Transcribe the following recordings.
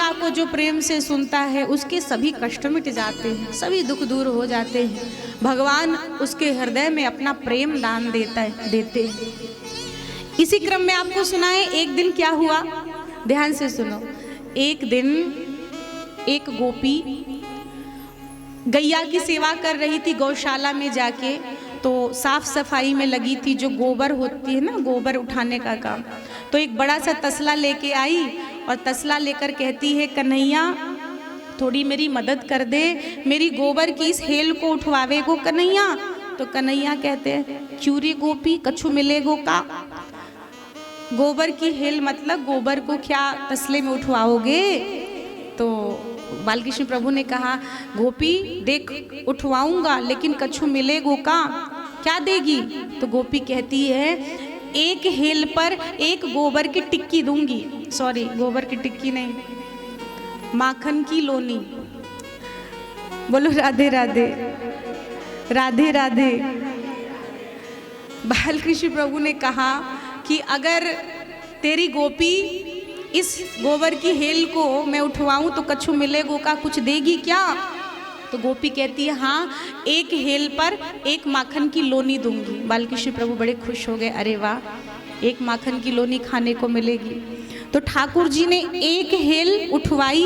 लीला को जो प्रेम से सुनता है उसके सभी कष्ट मिट जाते हैं, सभी दुख दूर हो जाते हैं। भगवान उसके हृदय में अपना प्रेम दान देते हैं। इसी क्रम में आपको सुनाए, एक दिन क्या हुआ, ध्यान से सुनो। एक दिन एक गोपी गैया की सेवा कर रही थी गौशाला में जाके, तो साफ सफाई में लगी थी, जो गोबर होती है ना, गोबर उठाने का काम। तो एक बड़ा सा तसला लेके आई और तसला लेकर कहती है, कन्हैया थोड़ी मेरी मदद कर दे, मेरी गोबर की इस हेल को उठवावे को कन्हैया। तो कन्हैया कहते हैं, क्यों रे गोपी, कछु मिलेगो का? गोबर की हेल मतलब गोबर को क्या तसले में उठवाओगे? तो बालकृष्ण प्रभु ने कहा, गोपी देख उठवाऊंगा, लेकिन कछु मिलेगो का, क्या देगी? तो गोपी कहती है, एक हेल पर एक गोबर की टिक्की दूंगी। सॉरी, गोबर की टिक्की नहीं, माखन की लोनी। बोलो राधे राधे, राधे राधे। बालकृष्ण प्रभु ने कहा कि अगर तेरी गोपी इस गोबर की हेल को मैं उठवाऊं तो कछु मिलेगो का, कुछ देगी क्या? तो गोपी कहती है, हाँ, एक हेल पर एक माखन की लोनी दूंगी। बालकृष्ण प्रभु बड़े खुश हो गए, अरे वाह, एक माखन की लोनी खाने को मिलेगी। तो ठाकुर जी ने एक हेल उठवाई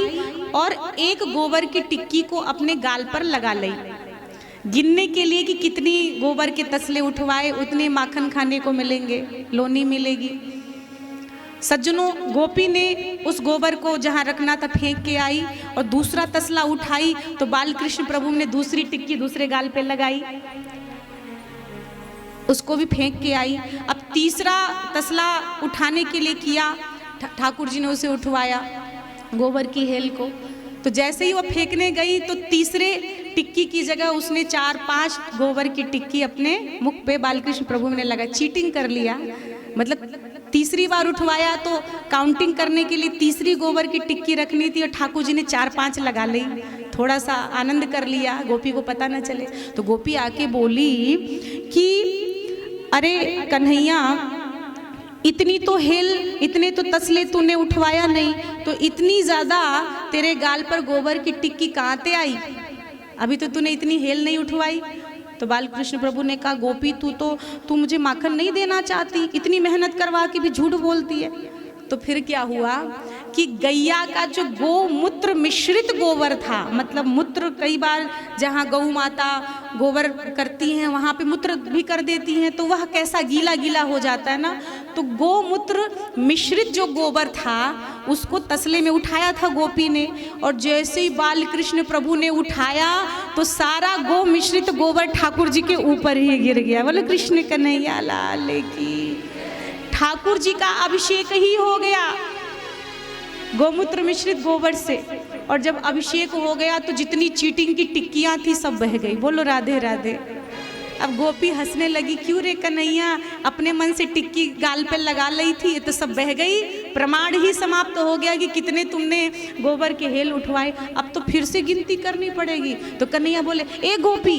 और एक गोबर की टिक्की को अपने गाल पर लगा ली, गिनने के लिए कि कितनी गोबर के तसले उठवाए उतने माखन खाने को मिलेंगे, लोनी मिलेगी। सज्जनों, गोपी ने उस गोबर को जहाँ रखना था फेंक के आई और दूसरा तसला उठाई, तो बालकृष्ण प्रभु ने दूसरी टिक्की दूसरे गाल पे लगाई, उसको भी फेंक के आई। अब तीसरा तसला उठाने के लिए किया, ठाकुर जी ने उसे उठवाया गोबर की हेल को। तो जैसे ही वो फेंकने गई तो तीसरे टिक्की की जगह उसने 4-5 गोबर की टिक्की अपने मुख पे बालकृष्ण प्रभु ने लगा। चीटिंग कर लिया, मतलब तीसरी बार उठवाया तो काउंटिंग करने के लिए तीसरी गोबर की टिक्की रखनी थी और ठाकुर जी ने 4-5 लगा ली। थोड़ा सा आनंद कर लिया, गोपी को पता न चले। तो गोपी आके बोली कि अरे कन्हैया, इतनी तो हेल, इतने तो तसले तूने उठवाया नहीं, तो इतनी ज़्यादा तेरे गाल पर गोबर की टिक्की कहाँ से आई? अभी तो तूने इतनी हेल नहीं उठवाई। तो बालकृष्ण प्रभु ने कहा, गोपी तू मुझे माखन नहीं देना चाहती, इतनी मेहनत करवा के भी झूठ बोलती है। तो फिर क्या हुआ कि गैया का जो गोमूत्र मिश्रित गोबर था, मतलब मूत्र कई बार जहाँ गौ माता गोबर करती हैं वहाँ पे मूत्र भी कर देती हैं, तो वह कैसा गीला गीला हो जाता है ना। तो गोमूत्र मिश्रित जो गोबर था उसको तसले में उठाया था गोपी ने, और जैसे ही बालकृष्ण प्रभु ने उठाया तो सारा गो मिश्रित गोबर ठाकुर जी के ऊपर ही गिर गया। बोले कृष्ण कन्हैया लाल की। ठाकुर जी का अभिषेक ही हो गया गोमूत्र मिश्रित गोबर से, और जब अभिषेक हो गया तो जितनी चीटिंग की टिक्कियां थी सब बह गई। बोलो राधे राधे। अब गोपी हंसने लगी, क्यों रे कन्हैया, अपने मन से टिक्की गाल पे लगा ली थी, तो सब बह गई, प्रमाण ही समाप्त हो गया कि कितने तुमने गोबर के हेल उठवाए, अब तो फिर से गिनती करनी पड़ेगी। तो कन्हैया बोले, ए गोपी,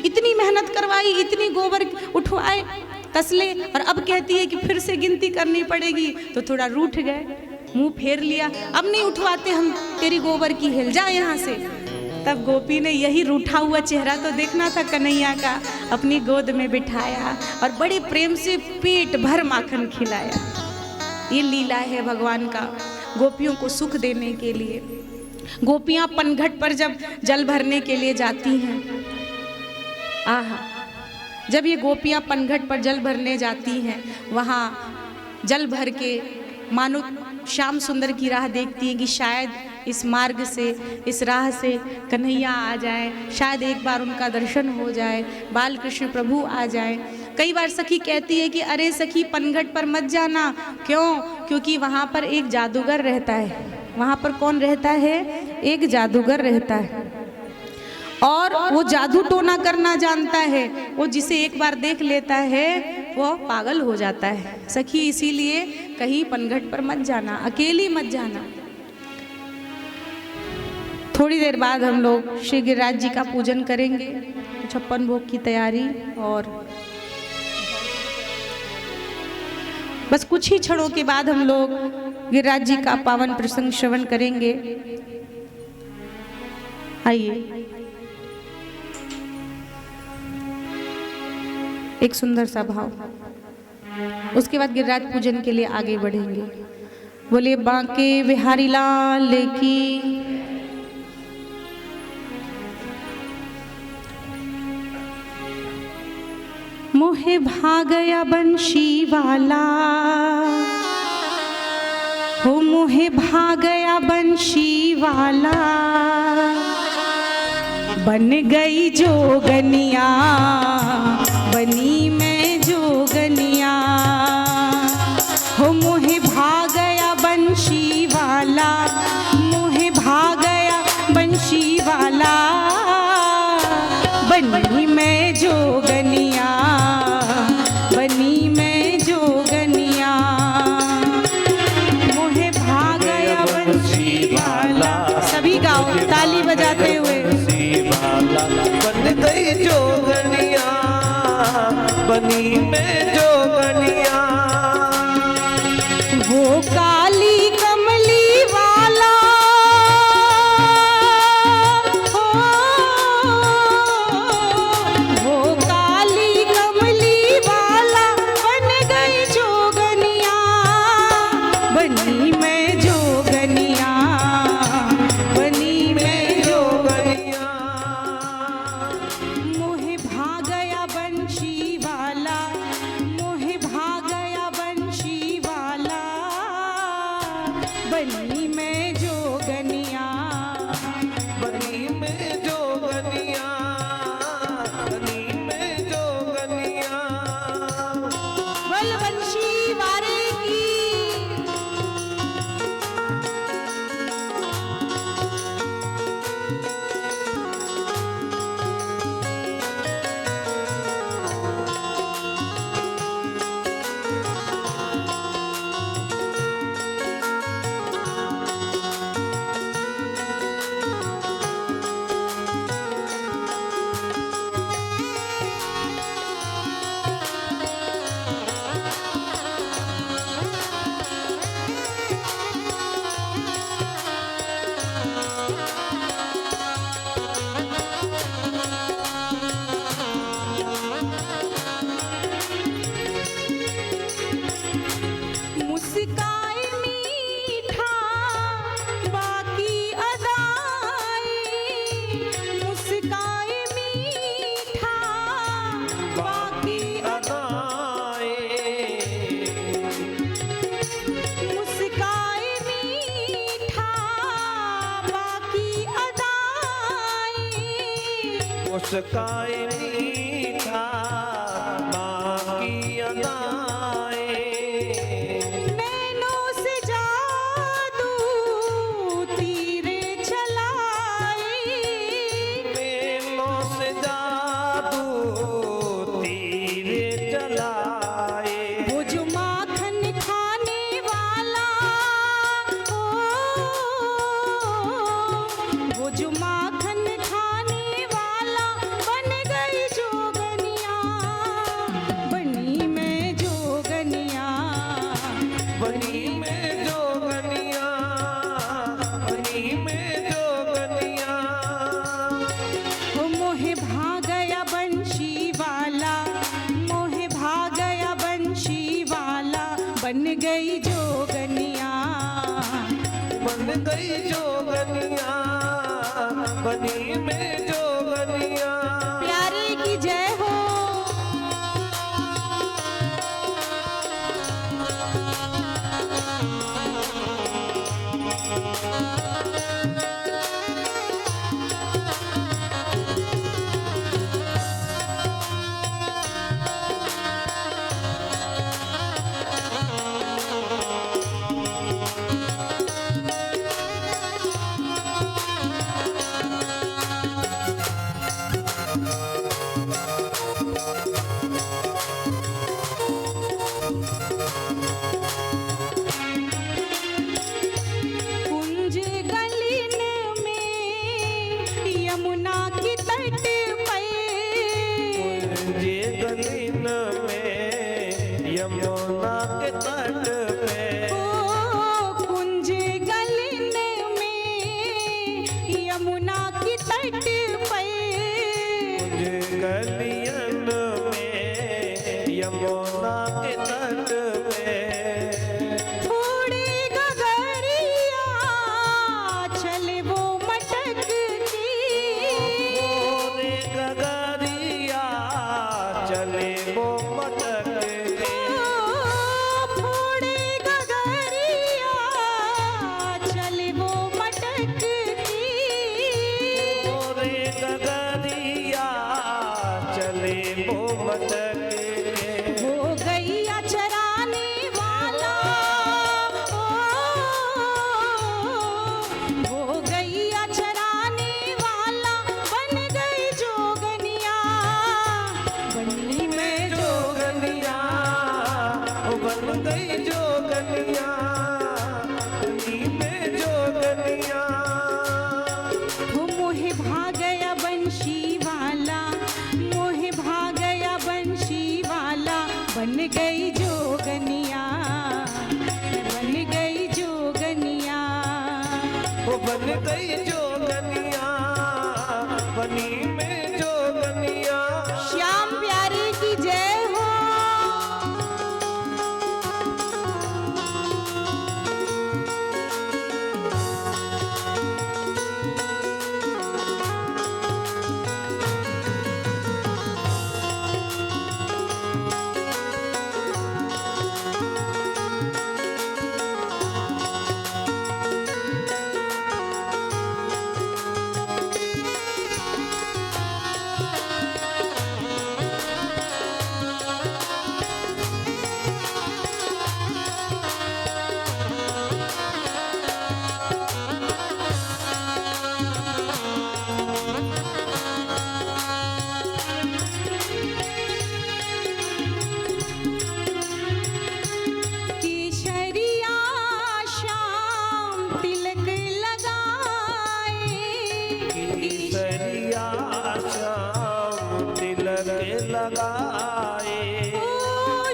इतनी मेहनत करवाई, इतनी गोबर उठवाए तसले, और अब कहती है कि फिर से गिनती करनी पड़ेगी। तो थोड़ा रूठ गए, मुंह फेर लिया, अब नहीं उठवाते हम तेरी गोबर की हेल, जा यहाँ से। तब गोपी ने यही रूठा हुआ चेहरा तो देखना था कन्हैया का, अपनी गोद में बिठाया और बड़े प्रेम से पेट भर माखन खिलाया। ये लीला है भगवान का, गोपियों को सुख देने के लिए। गोपियाँ पनघट पर जब जल भरने के लिए जाती हैं, आहा, जब ये गोपियाँ पनघट पर जल भरने जाती हैं, वहाँ जल भर के मानो श्याम सुंदर की राह देखती हैं कि शायद इस मार्ग से, इस राह से कन्हैया आ जाए, शायद एक बार उनका दर्शन हो जाए, बालकृष्ण प्रभु आ जाए। कई बार सखी कहती है कि अरे सखी, पनघट पर मत जाना। क्यों? क्योंकि वहाँ पर एक जादूगर रहता है। वहाँ पर कौन रहता है? एक जादूगर रहता है, और वो जादू टोना करना जानता है। वो जिसे एक बार देख लेता है वो पागल हो जाता है। सखी, इसीलिए कहीं पनघट पर मत जाना, अकेली मत जाना। थोड़ी देर बाद हम लोग श्री गिरिराज जी का पूजन करेंगे, 56 भोग की तैयारी, और बस कुछ ही क्षणों के बाद हम लोग गिरिराज जी का पावन प्रसंग श्रवण करेंगे। आइए एक सुंदर सा भाव, उसके बाद गिरिराज पूजन के लिए आगे बढ़ेंगे। बोले बांके बिहारी लाल की। मोहे भागया बंशी वाला हो, मोहे भागया बंशी वाला, बन गई जोगनिया, बनी मैं जोगनिया हो। मोहे भागया बंशी वाला, मोहे भागया बंशी वाला, बनी मैं जोगनिया, बनी मैं जोगनिया। मोहे भागया बंशी वाला, सभी गाओ ताली बजाते हुए। बन गई जोगनिया, बनी मैं जोगनिया। वो काली कमली वाला हो, वो काली कमली वाला, बन गई जोगनिया, बनी मैं जोगनिया, बनी मैं जोगनिया। मोहे भागया बंशी वाला, मोहे भागया बंशी वाला, बनी मैं जोगनिया, बनी मैं जोगनिया, बनी मैं जोगनिया। बल बंशी वारे की। मुस्काए मीठा बाकी अदाएं, मुस्काए मीठा बाकी अदाएं, मुस्काए मीठा बाकी अदाएं, मुस्काए मीठा बाकी अदाएं। नैनों से जादू तीरे चलाए, नैनों से जादू तीरे चलाए। वो जो माखन खाने वाला हो, वो जो माखन खाने वाला, बन गई जोगनिया, बनी मैं जोगनिया, बनी मैं जोगनिया, बनी मैं जोगनिया। हो मोहे भागया बंशी वाला, मोहे भागया बंशी वाला, बन गई जोगनिया, बन गई जोगनिया, बनी मैं जोगनिया। प्यारे की जय हो। कुंज बन गई जोगनिया बनी में जोगनिया। श्याम प्यारे की जय हो। लगाए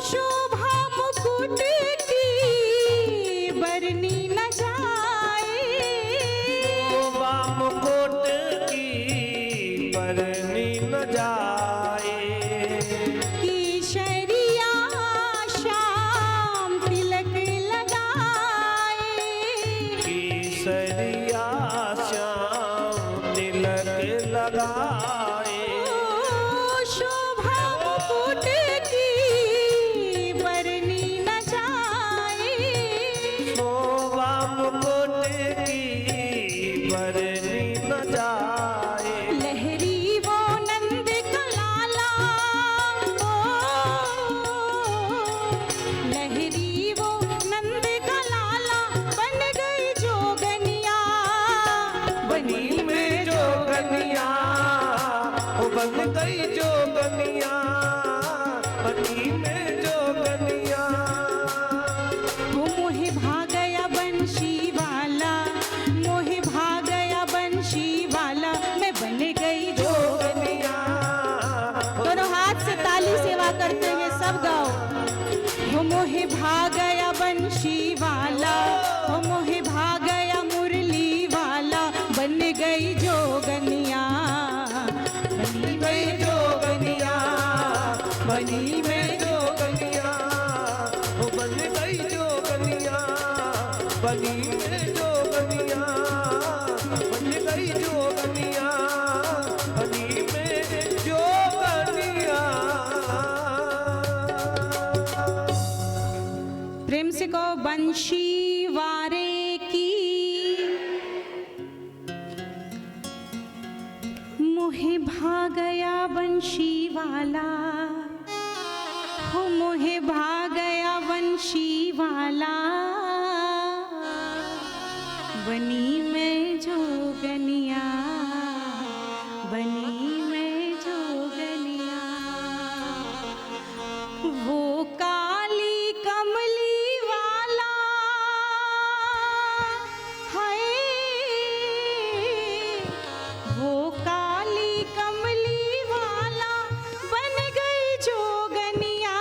शोभा मुकुट की बरनी न जाए। शोभा मुकुट की बरनी न जाए। केसरिया श्याम तिलक लगाए। केसरिया श्याम तिलक लगाए। बन गई जोगनिया बनी में जोगनिया। वो मोहे भागया बंशी वाला, मोहे भागया बंशी वाला, मैं बन गई जोगनिया। दोनों हाथ से ताली सेवा करते हुए सब गाओ। वो मोहे भागया बंशी वाला, वो मोहे भागया मुरली वाला, बन गई जोगनिया बनी में जोगनिया बनी में जोगनिया वो बन गई जोगनिया बनी में जोगनिया बन गई जोगनिया बनी में जोगनिया। प्रेम से कहो बंशी वारे की मोहे भागया बंशी वाला, हो मोहे भागया बंशी वाला, बनी में जोगनिया बनी में जोगनिया। वो काली कमली वाला है, वो काली कमली वाला, बन गई जोगनिया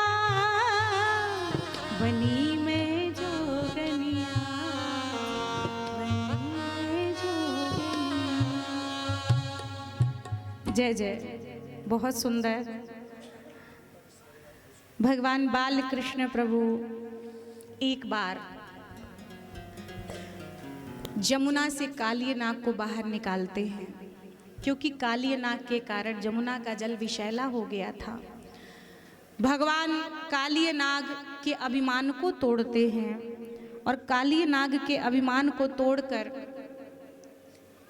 बनी में जोगनिया बनी में जोगनिया। जय जय। बहुत सुंदर। भगवान बाल कृष्ण प्रभु एक बार जमुना से कालिय नाग को बाहर निकालते हैं, क्योंकि कालिय नाग के कारण जमुना का जल विषैला हो गया था। भगवान कालिय नाग के अभिमान को तोड़ते हैं और कालिय नाग के अभिमान को तोड़कर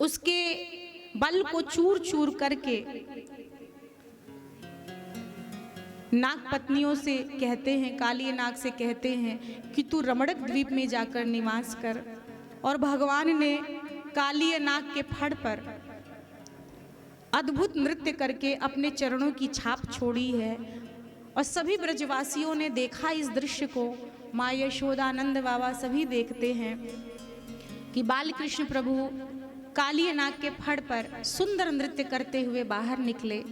उसके बल को चूर चूर करके नाग पत्नियों से कहते हैं, कालिय नाग से कहते हैं कि तू रमणक द्वीप में जाकर निवास कर। और भगवान ने कालिय नाग के फड़ पर अद्भुत नृत्य करके अपने चरणों की छाप छोड़ी है। और सभी ब्रजवासियों ने देखा इस दृश्य को, माँ यशोदानंद बाबा सभी देखते हैं कि बालकृष्ण प्रभु कालिय नाग के फड़ पर सुंदर नृत्य करते हुए बाहर निकले।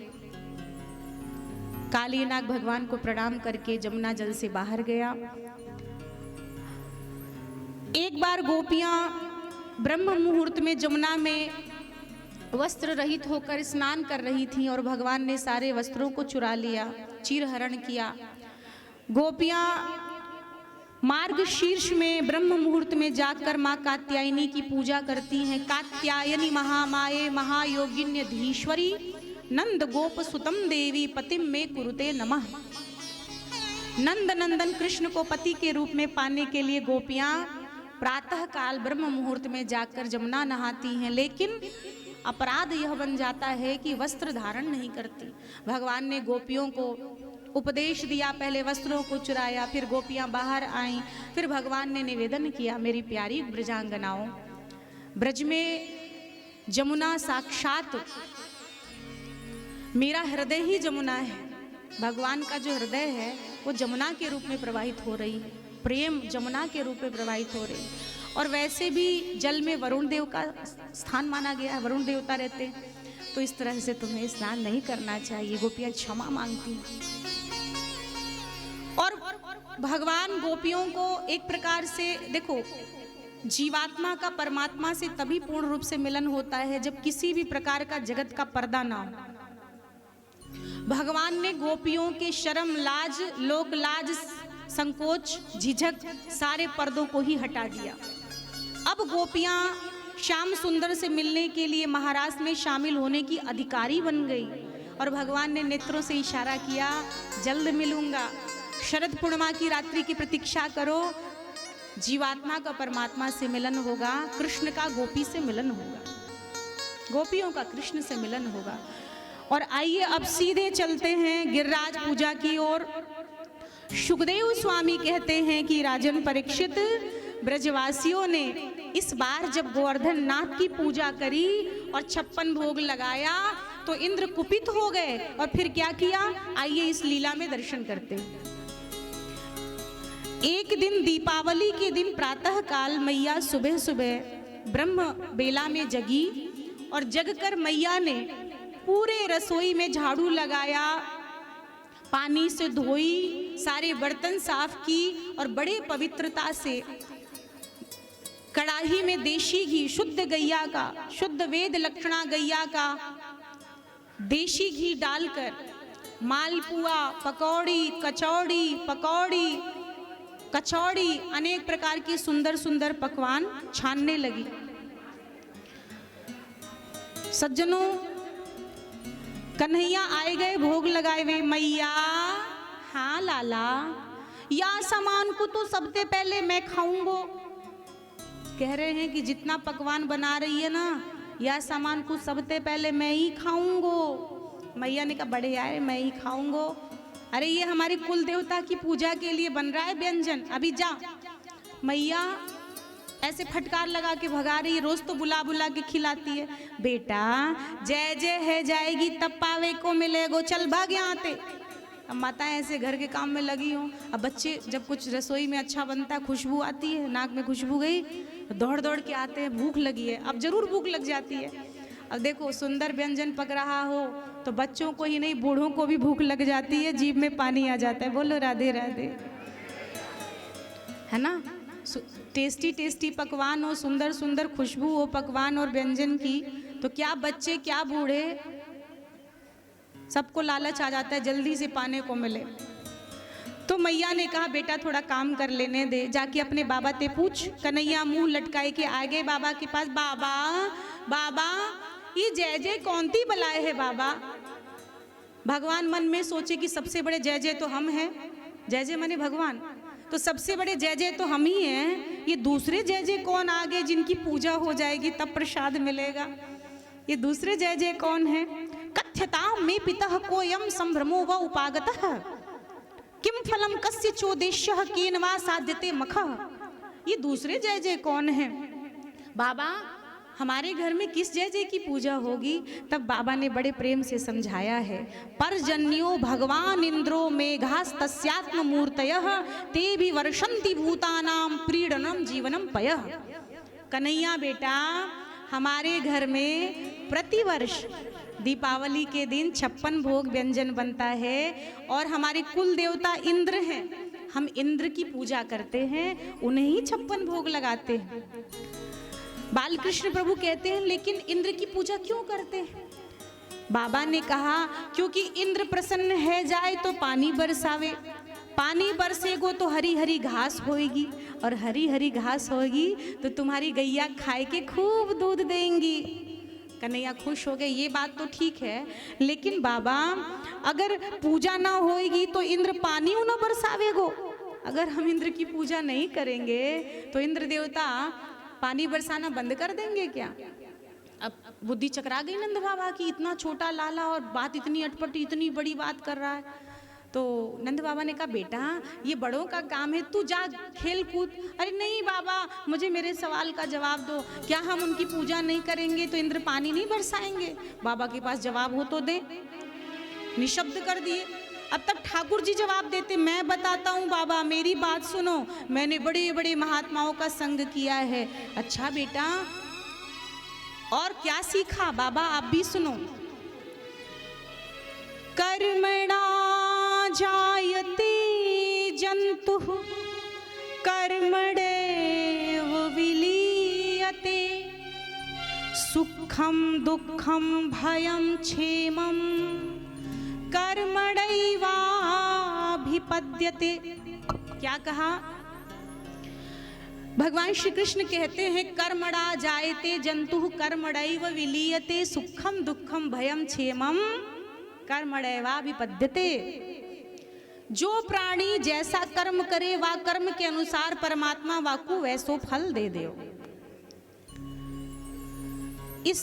कालिय नाग भगवान को प्रणाम करके जमुना जल से बाहर गया। एक बार गोपियां ब्रह्म मुहूर्त में जमुना में वस्त्र रहित होकर स्नान कर रही थी और भगवान ने सारे वस्त्रों को चुरा लिया, चीरहरण किया। गोपियां मार्ग शीर्ष में ब्रह्म मुहूर्त में जाकर माँ कात्यायनी की पूजा करती हैं। कात्यायनी महामाये महायोगिन्य धीश्वरी नंद गोप सुतम देवी पतिम में कुरुते नमः। नंद नंदन कृष्ण को पति के रूप में पाने के लिए गोपियां प्रातः काल ब्रह्म मुहूर्त में जाकर जमुना नहाती हैं, लेकिन अपराध यह बन जाता है कि वस्त्र धारण नहीं करती। भगवान ने गोपियों को उपदेश दिया, पहले वस्त्रों को चुराया, फिर गोपियां बाहर आईं, फिर भगवान ने निवेदन किया, मेरी प्यारी ब्रजांगनाओं, ब्रज में जमुना साक्षात मेरा हृदय ही जमुना है। भगवान का जो हृदय है वो जमुना के रूप में प्रवाहित हो रही है, प्रेम जमुना के रूप में प्रवाहित हो रही है। और वैसे भी जल में वरुण देव का स्थान माना गया है, वरुण देवता रहते हैं, तो इस तरह से तुम्हें स्नान नहीं करना चाहिए। गोपियां क्षमा मांगती हैं और भगवान गोपियों को एक प्रकार से देखो, जीवात्मा का परमात्मा से तभी पूर्ण रूप से मिलन होता है जब किसी भी प्रकार का जगत का पर्दा ना हो। भगवान ने गोपियों के शर्म, लाज, लोक लाज, संकोच, झिझक सारे पर्दों को ही हटा दिया। अब गोपियां श्याम सुंदर से मिलने के लिए महाराज में शामिल होने की अधिकारी बन गई और भगवान ने नेत्रों से इशारा किया, जल्द मिलूंगा, शरद पूर्णिमा की रात्रि की प्रतीक्षा करो, जीवात्मा का परमात्मा से मिलन होगा, कृष्ण का गोपी से मिलन होगा, गोपियों का कृष्ण से मिलन होगा। और आइए अब सीधे चलते हैं गिरिराज पूजा की ओर। सुखदेव स्वामी कहते हैं कि राजन परीक्षित, ब्रजवासियों ने इस बार जब गोवर्धन नाथ की पूजा करी और 56 भोग लगाया तो इंद्र कुपित हो गए और फिर क्या किया, आइए इस लीला में दर्शन करते हैं। एक दिन दीपावली के दिन प्रातः काल मैया सुबह सुबह ब्रह्म बेला में जगी और जगकर मैया ने पूरे रसोई में झाड़ू लगाया, पानी से धोई, सारे बर्तन साफ की और बड़े पवित्रता से कड़ाही में देशी घी, शुद्ध गैया का, शुद्ध वेद लक्षणा गैया का देशी घी डालकर मालपुआ, पकौड़ी, कचौड़ी, पकौड़ी, कचौड़ी, अनेक प्रकार की सुंदर सुंदर पकवान छानने लगी। सज्जनों, कन्हैया आए गए भोग लगाए हुए। मैया, हाँ लाला, या सामान को तो सबसे पहले मैं खाऊंगो। कह रहे हैं कि जितना पकवान बना रही है ना, या सामान को सबसे पहले मैं ही खाऊंगो। मैया ने कहा बढ़िया है, मैं ही खाऊंगो। अरे ये हमारी कुल देवता की पूजा के लिए बन रहा है व्यंजन, अभी जा। मैया ऐसे फटकार लगा के भगा रही है, रोज तो बुला बुला के खिलाती है। बेटा जय जय है जाएगी तब पावे को मिलेगो, चल भाग यहाँ ते। अब माताएं ऐसे घर के काम में लगी हों, अब बच्चे जब कुछ रसोई में अच्छा बनता है, खुशबू आती है, नाक में खुशबू गई, दौड़ दौड़ के आते हैं, भूख लगी है। अब जरूर भूख लग जाती है। अब देखो सुंदर व्यंजन पक रहा हो तो बच्चों को ही नहीं बूढ़ों को भी भूख लग जाती है, जीभ में पानी आ जाता है। बोलो राधे राधे, है ना। टेस्टी टेस्टी पकवान हो, सुंदर सुंदर खुशबू हो पकवान और व्यंजन की, तो क्या बच्चे क्या बूढ़े, सबको लालच आ जाता है जल्दी से पाने को मिले। तो मैया ने कहा बेटा थोड़ा काम कर लेने दे, जाके अपने बाबा ते पूछ। कन्हैया मुंह लटकाए के आ गए बाबा के पास। बाबा बाबा ये जय जय कौन सी बलाए है बाबा। भगवान मन में सोचे कि सबसे बड़े जय जय तो हम हैं, जय जय माने भगवान, तो सबसे बड़े जय जय तो हम ही हैं। ये दूसरे जय जय कौन आ गए जिनकी पूजा हो जाएगी तब प्रसाद मिलेगा, ये दूसरे जय जय कौन है। कथ्यतां मे पितः कोयम संभ्रमो व उपागतः, किम फलम कस्य चोदेश्यः केन वा साध्यते मखः। ये दूसरे जय जय कौन है बाबा, हमारे घर में किस जय जय की पूजा होगी। तब बाबा ने बड़े प्रेम से समझाया है। परजन्यो भगवान इंद्रो मेघास्तस्यात्म मूर्तयः ते भी वर्षन्ति भूतानाम प्रीडनम जीवनम पयः। कन्हैया बेटा हमारे घर में प्रतिवर्ष दीपावली के दिन 56 भोग व्यंजन बनता है और हमारे कुल देवता इंद्र हैं, हम इंद्र की पूजा करते हैं, उन्हें ही 56 भोग लगाते हैं। बालकृष्ण प्रभु कहते हैं लेकिन इंद्र की पूजा क्यों करते हैं? बाबा ने कहा क्योंकि इंद्र प्रसन्न है जाए तो पानी बरसावे, पानी बरसेगो तो हरी हरी घास होएगी, और हरी हरी घास होगी तो तुम्हारी गैया खाए के खूब दूध देंगी। कन्हैया खुश हो गए, ये बात तो ठीक है, लेकिन बाबा अगर पूजा ना होएगी तो इंद्र पानी न बरसावेगो। अगर हम इंद्र की पूजा नहीं करेंगे तो इंद्र देवता पानी बरसाना बंद कर देंगे क्या? अब बुद्धि चकरा गई नंद बाबा की, इतना छोटा लाला और बात इतनी अटपटी, इतनी बड़ी बात कर रहा है। तो नंद बाबा ने कहा बेटा ये बड़ों का काम है, तू जा खेल कूद। अरे नहीं बाबा मुझे मेरे सवाल का जवाब दो, क्या हम उनकी पूजा नहीं करेंगे तो इंद्र पानी नहीं बरसाएंगे? बाबा के पास जवाब हो तो दे। निशब्द कर दिए। अब तक ठाकुर जी जवाब देते, मैं बताता हूँ बाबा, मेरी बात सुनो, मैंने बड़े बड़े महात्माओं का संग किया है। अच्छा बेटा और क्या सीखा? बाबा आप भी सुनो। कर्मणा जायते जंतुः कर्मणैव विलीयते, सुखम दुखम भयम क्षेमम कर्मणैवाभिपद्यते। क्या कहा? भगवान श्री कृष्ण कहते हैं कर्मणा जायते जंतुः कर्मणैव विलीयते, सुखम दुखम भयम क्षेमम कर्मणैवाभिपद्यते। जो प्राणी जैसा कर्म करे वह कर्म के अनुसार परमात्मा वाकु वैसो फल दे दे। इस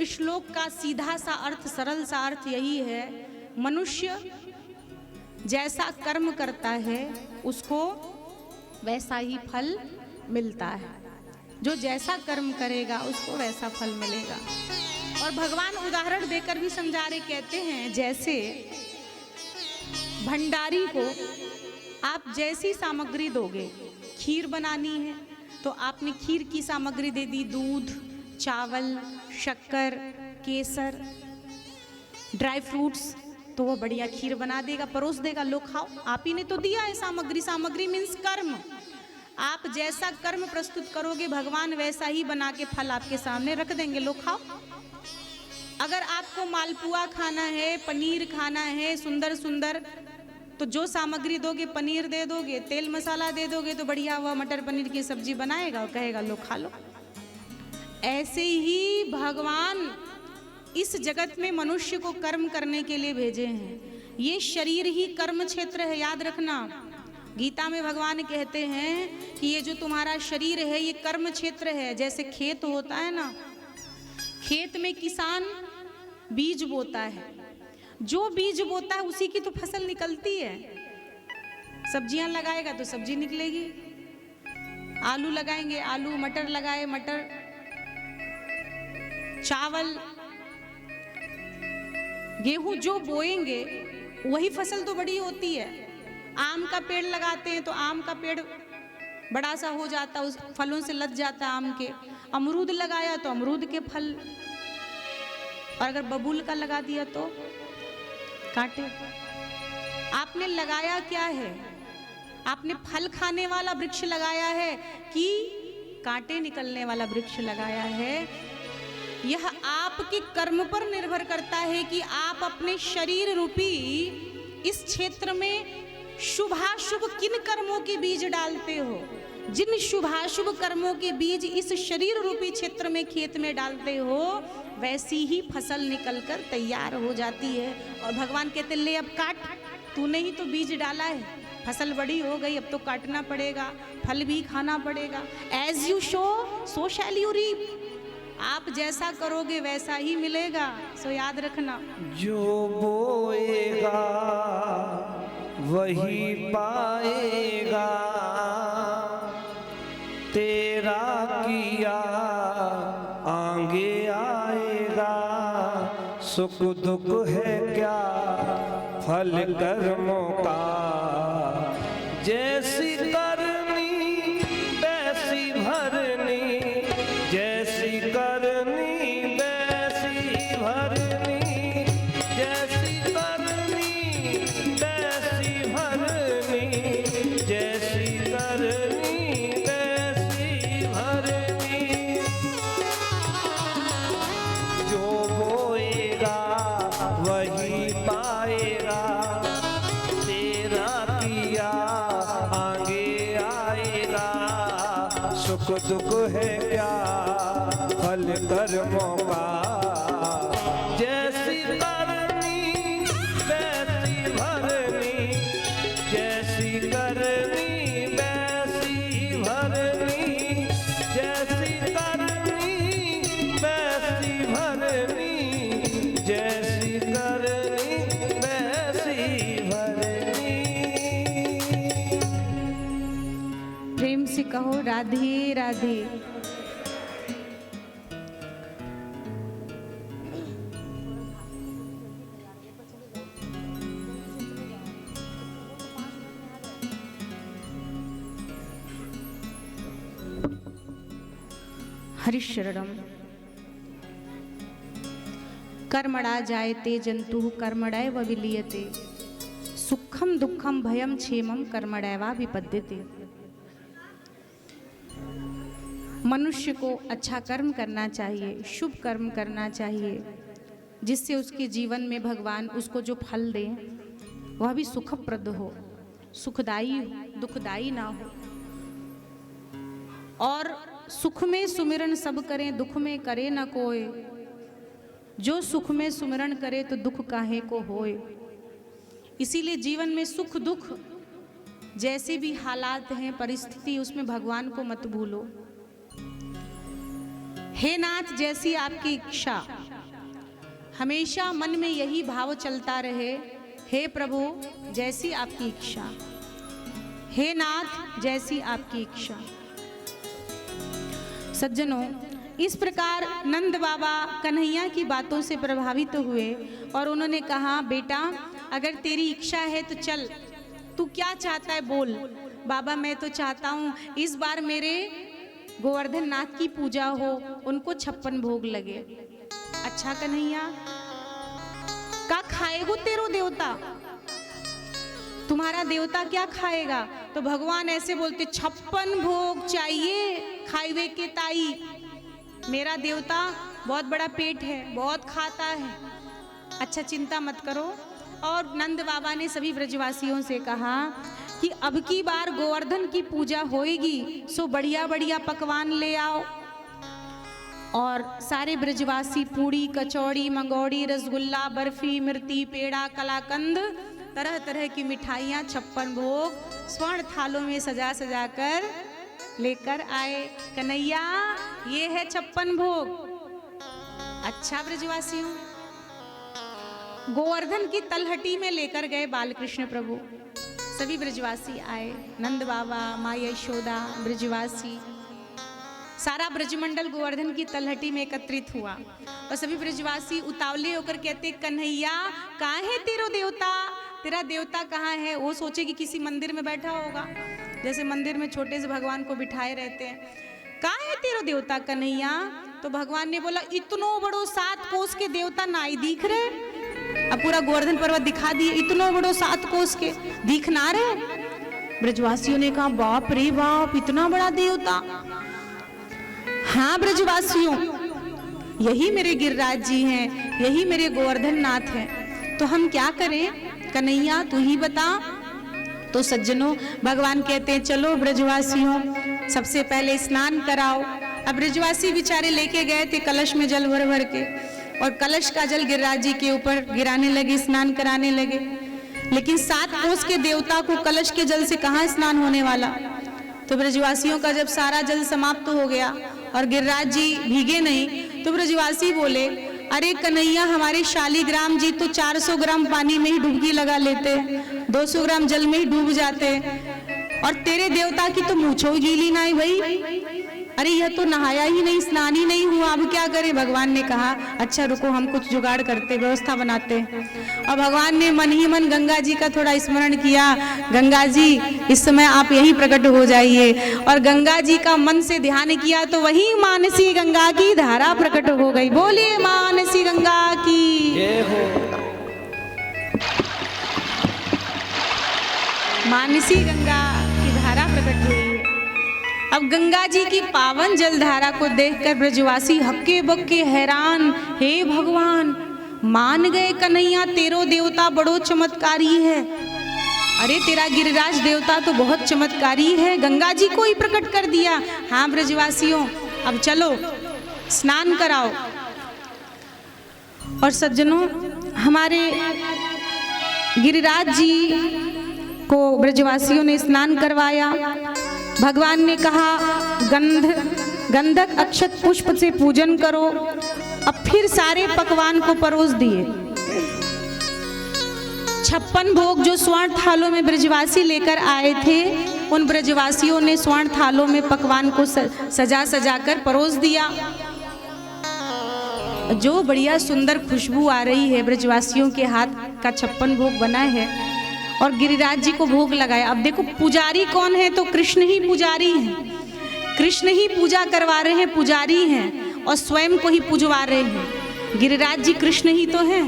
श्लोक का सीधा सा अर्थ, सरल सा अर्थ यही है, मनुष्य जैसा कर्म करता है उसको वैसा ही फल मिलता है। जो जैसा कर्म करेगा उसको वैसा फल मिलेगा। और भगवान उदाहरण देकर भी समझा रहे, कहते हैं जैसे भंडारी को आप जैसी सामग्री दोगे, खीर बनानी है तो आपने खीर की सामग्री दे दी, दूध, चावल, शक्कर, केसर, ड्राई फ्रूट्स, तो वो बढ़िया खीर बना देगा, परोस देगा, लो खाओ। आप ही ने तो दिया है सामग्री। सामग्री मीन्स कर्म। आप जैसा कर्म प्रस्तुत करोगे भगवान वैसा ही बना के फल आपके सामने रख देंगे, लो खाओ। अगर आपको मालपुआ खाना है, पनीर खाना है सुंदर सुंदर, तो जो सामग्री दोगे, पनीर दे दोगे, तेल मसाला दे दोगे, तो बढ़िया हुआ मटर पनीर की सब्जी बनाएगा और कहेगा लो खा लो। ऐसे ही भगवान इस जगत में मनुष्य को कर्म करने के लिए भेजे हैं। ये शरीर ही कर्म क्षेत्र है, याद रखना। गीता में भगवान कहते हैं कि ये जो तुम्हारा शरीर है ये कर्म क्षेत्र है। जैसे खेत होता है ना, खेत में किसान बीज बोता है, जो बीज बोता है उसी की तो फसल निकलती है। सब्जियां लगाएगा तो सब्जी निकलेगी, आलू लगाएंगे आलू, मटर लगाए मटर, चावल, गेहूं जो बोएंगे वही फसल तो बड़ी होती है। आम का पेड़ लगाते हैं तो आम का पेड़ बड़ा सा हो जाता है, उस फलों से लद जाता है आम के। अमरूद लगाया तो अमरूद के फल, और अगर बबूल का लगा दिया तो कांटे। आपने लगाया क्या है? आपने फल खाने वाला वृक्ष लगाया है कि कांटे निकलने वाला वृक्ष लगाया है? यह आपके कर्म पर निर्भर करता है कि आप अपने शरीर रूपी इस क्षेत्र में शुभाशुभ किन कर्मों के बीज डालते हो। जिन शुभाशुभ कर्मों के बीज इस शरीर रूपी क्षेत्र में खेत में डालते हो, वैसी ही फसल निकलकर तैयार हो जाती है। और भगवान कहते ले अब काट, तूने ही तो बीज डाला है, फसल बड़ी हो गई, अब तो काटना पड़ेगा, फल भी खाना पड़ेगा। As you sow so shall you reap. आप जैसा करोगे वैसा ही मिलेगा, सो याद रखना। जो बोएगा वही पाएगा, तेरा किया आगे आएगा। सुख दुख है क्या फल कर्मों का, जैसी करनी वैसी भरनी, जैसी करनी वैसी भरनी, जैसी करनी वैसी भरनी, जैसी करनी वैसी भरनी। कर्मों का। जैसी करनी वैसी भरनी, जैसी करनी वैसी भरनी, जैसी करनी वैसी भरनी, जैसी करनी वैसी भरनी। प्रेम से कहो राधे राधे। हरिशरणम। कर्मणा जायते जंतु कर्मणैव विलीयते, सुखम दुखम भयम क्षेमम कर्मणैवा विपद्यते। मनुष्य को अच्छा कर्म करना चाहिए, शुभ कर्म करना चाहिए, जिससे उसके जीवन में भगवान उसको जो फल दे वह भी सुखप्रद हो, सुखदायी हो, दुखदायी ना हो। और सुख में सुमिरन सब करें, दुख में करे न कोय। जो सुख में सुमिरन करे तो दुख काहे को होए। इसीलिए जीवन में सुख दुख जैसे भी हालात हैं, परिस्थिति, उसमें भगवान को मत भूलो। हे नाथ, जैसी आपकी इच्छा, हमेशा मन में यही भाव चलता रहे, हे प्रभु जैसी आपकी इच्छा, हे नाथ जैसी आपकी इच्छा। सज्जनों, इस प्रकार नंद बाबा कन्हैया की बातों से प्रभावित हुए और उन्होंने कहा, बेटा अगर तेरी इच्छा है तो चल, तू क्या चाहता है बोल। बाबा मैं तो चाहता हूँ इस बार मेरे गोवर्धन नाथ की पूजा हो, उनको 56 भोग लगे। अच्छा कन्हैया, का खाएगो तेरो देवता? तुम्हारा देवता क्या खाएगा? तो भगवान ऐसे बोलते, 56 भोग चाहिए खाइवे के ताई। मेरा देवता बहुत बड़ा पेट है, बहुत खाता है। अच्छा चिंता मत करो। और नंद बाबा ने सभी ब्रजवासियों से कहा कि अब की बार गोवर्धन की पूजा होएगी, सो बढ़िया बढ़िया पकवान ले आओ। और सारे ब्रजवासी पूड़ी, कचौड़ी, मंगौड़ी, रसगुल्ला, बर्फी, मिर्ती, पेड़ा, कलाकंद, तरह तरह की मिठाइयाँ, 56 भोग स्वर्ण थालों में सजा सजा कर लेकर आए। कन्हैया ये है 56 भोग। अच्छा ब्रजवासियों, गोवर्धन की तलहटी में लेकर गए बालकृष्ण प्रभु। सभी ब्रजवासी आए, नंद बाबा, माँ यशोदा, ब्रजवासी, सारा ब्रजमंडल गोवर्धन की तलहटी में एकत्रित हुआ। और सभी ब्रजवासी उतावले होकर कहते, कन्हैया कहाँ है तेरो देवता? तेरा देवता कहाँ है? वो सोचे कि किसी मंदिर में बैठा होगा, जैसे मंदिर में छोटे से भगवान को बिठाए रहते हैं। कहाँ है तेरो देवता कन्हैया? तो भगवान ने बोला, इतनो बड़ो 7 कोस के देवता नाई दिख रहे। अब पूरा गोवर्धन पर्वत दिखा दिए, इतनो बड़ो 7 कोस के दिख ना रहे। ब्रजवासियों ने कहा, बाप रे बाप, इतना बड़ा देवता। हाँ ब्रजवासियों, यही मेरे गिरिराज जी हैं, यही मेरे गोवर्धन नाथ हैं। तो हम क्या करें कन्हैया, तू ही बता। तो सज्जनों, भगवान कहते हैं, चलो ब्रजवासियों सबसे पहले स्नान कराओ। अब ब्रजवासी बेचारे लेके गए थे कलश में जल भर भर के, और कलश का जल गिरिराज जी के ऊपर गिराने लगे, स्नान कराने लगे। लेकिन 7 कोस के देवता को कलश के जल से कहाँ स्नान होने वाला। तो ब्रजवासियों का जब सारा जल समाप्त हो गया और गिरिराज जी भीगे नहीं, तो ब्रजवासी बोले, अरे कन्हैया, हमारे शालीग्राम जी तो 400 ग्राम पानी में ही डुबकी लगा लेते, 200 ग्राम जल में ही डूब जाते, और तेरे देवता की तो मूंछों गीली नहीं भाई। अरे यह तो नहाया ही नहीं, स्नान ही नहीं हुआ, अब क्या करें। भगवान ने कहा, अच्छा रुको, हम कुछ जुगाड़ करते, व्यवस्था बनाते। और भगवान ने मन ही मन गंगा जी का थोड़ा स्मरण किया। गंगा जी इस समय आप यहीं प्रकट हो जाइए। और गंगा जी का मन से ध्यान किया तो वहीं मानसी गंगा की धारा प्रकट हो गई। बोलिए मानसी गंगा की जय हो। मानसी गंगा की धारा प्रकट हुई। अब गंगा जी की पावन जलधारा को देखकर ब्रजवासी हक्के बक्के हैरान, हे भगवान, मान गए कन्हैया तेरो देवता बड़ो चमत्कारी है। अरे तेरा गिरिराज देवता तो बहुत चमत्कारी है, गंगा जी को ही प्रकट कर दिया। हाँ ब्रजवासियों, अब चलो स्नान कराओ। और सज्जनों, हमारे गिरिराज जी को ब्रजवासियों ने स्नान करवाया। भगवान ने कहा गंधक अक्षत पुष्प से पूजन करो। अब फिर सारे पकवान को परोस दिए। 56 भोग जो स्वर्ण थालों में ब्रजवासी लेकर आए थे, उन ब्रजवासियों ने स्वर्ण थालों में पकवान को सजा सजा कर परोस दिया। जो बढ़िया सुंदर खुशबू आ रही है, ब्रजवासियों के हाथ का 56 भोग बना है और गिरिराज जी को भोग लगाया। अब देखो, पुजारी कौन है? तो कृष्ण ही पुजारी हैं। कृष्ण ही पूजा करवा रहे हैं, पुजारी हैं, और स्वयं को ही पूजवा रहे हैं। गिरिराज जी कृष्ण ही तो हैं,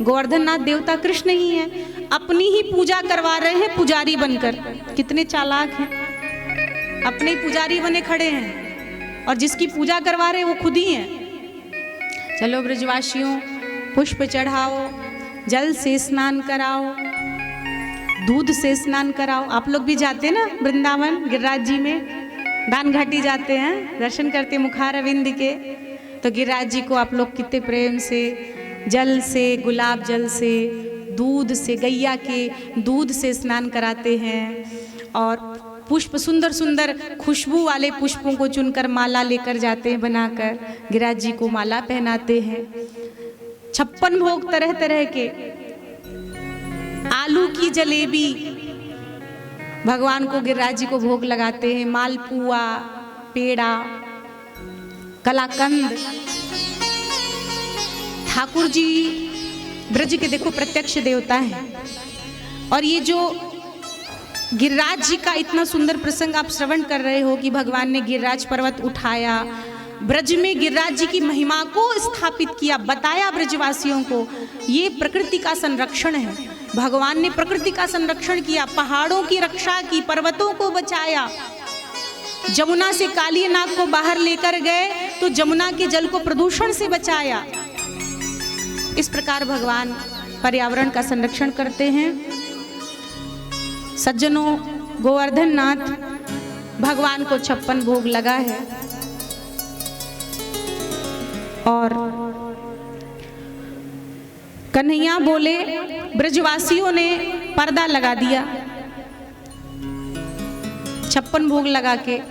गोवर्धन नाथ देवता कृष्ण ही हैं। अपनी ही पूजा करवा रहे हैं पुजारी बनकर। कितने चालाक हैं, अपने ही पुजारी बने खड़े हैं और जिसकी पूजा करवा रहे हैं वो खुद ही हैं। चलो ब्रजवासियों, पुष्प चढ़ाओ, जल से स्नान कराओ, दूध से स्नान कराओ। आप लोग भी जाते हैं ना वृंदावन, गिरिराज जी में दान घाटी जाते हैं, दर्शन करते मुखार अरविंद के। तो गिरिराज जी को आप लोग कितने प्रेम से जल से, गुलाब जल से, दूध से, गैया के दूध से स्नान कराते हैं और पुष्प, सुंदर सुंदर खुशबू वाले पुष्पों को चुनकर माला लेकर जाते हैं बनाकर। गिरिराज जी को माला पहनाते हैं। 56 भोग तरह तरह के, आलू की जलेबी भगवान को, गिरिराज जी को भोग लगाते हैं। मालपुआ, पेड़ा, कलाकंद। ठाकुर जी ब्रज के देखो प्रत्यक्ष देवता हैं। और ये जो गिरिराज जी का इतना सुंदर प्रसंग आप श्रवण कर रहे हो कि भगवान ने गिरिराज पर्वत उठाया, ब्रज में गिरिराज जी की महिमा को स्थापित किया, बताया ब्रजवासियों को। ये प्रकृति का संरक्षण है। भगवान ने प्रकृति का संरक्षण किया, पहाड़ों की रक्षा की, पर्वतों को बचाया। जमुना से काली नाग को बाहर लेकर गए तो जमुना के जल को प्रदूषण से बचाया। इस प्रकार भगवान पर्यावरण का संरक्षण करते हैं। सज्जनों, गोवर्धन नाथ भगवान को 56 भोग लगा है और कन्हैया बोले, ब्रजवासियों ने पर्दा लगा दिया 56 भोग लगा के।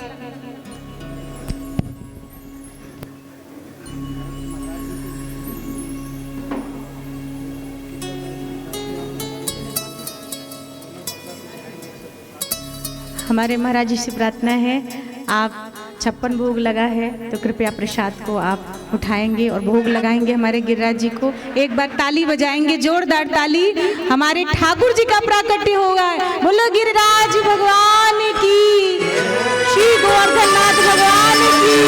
हमारे महाराज जी से प्रार्थना है, आप 56 भोग लगा है तो कृपया प्रसाद को आप उठाएंगे और भोग लगाएंगे हमारे गिरिराज जी को। एक बार ताली बजाएंगे, जोरदार ताली। हमारे ठाकुर जी का प्राकट्य होगा। बोलो गिरिराज भगवान की, श्री गोवर्धन नाथ भगवान की।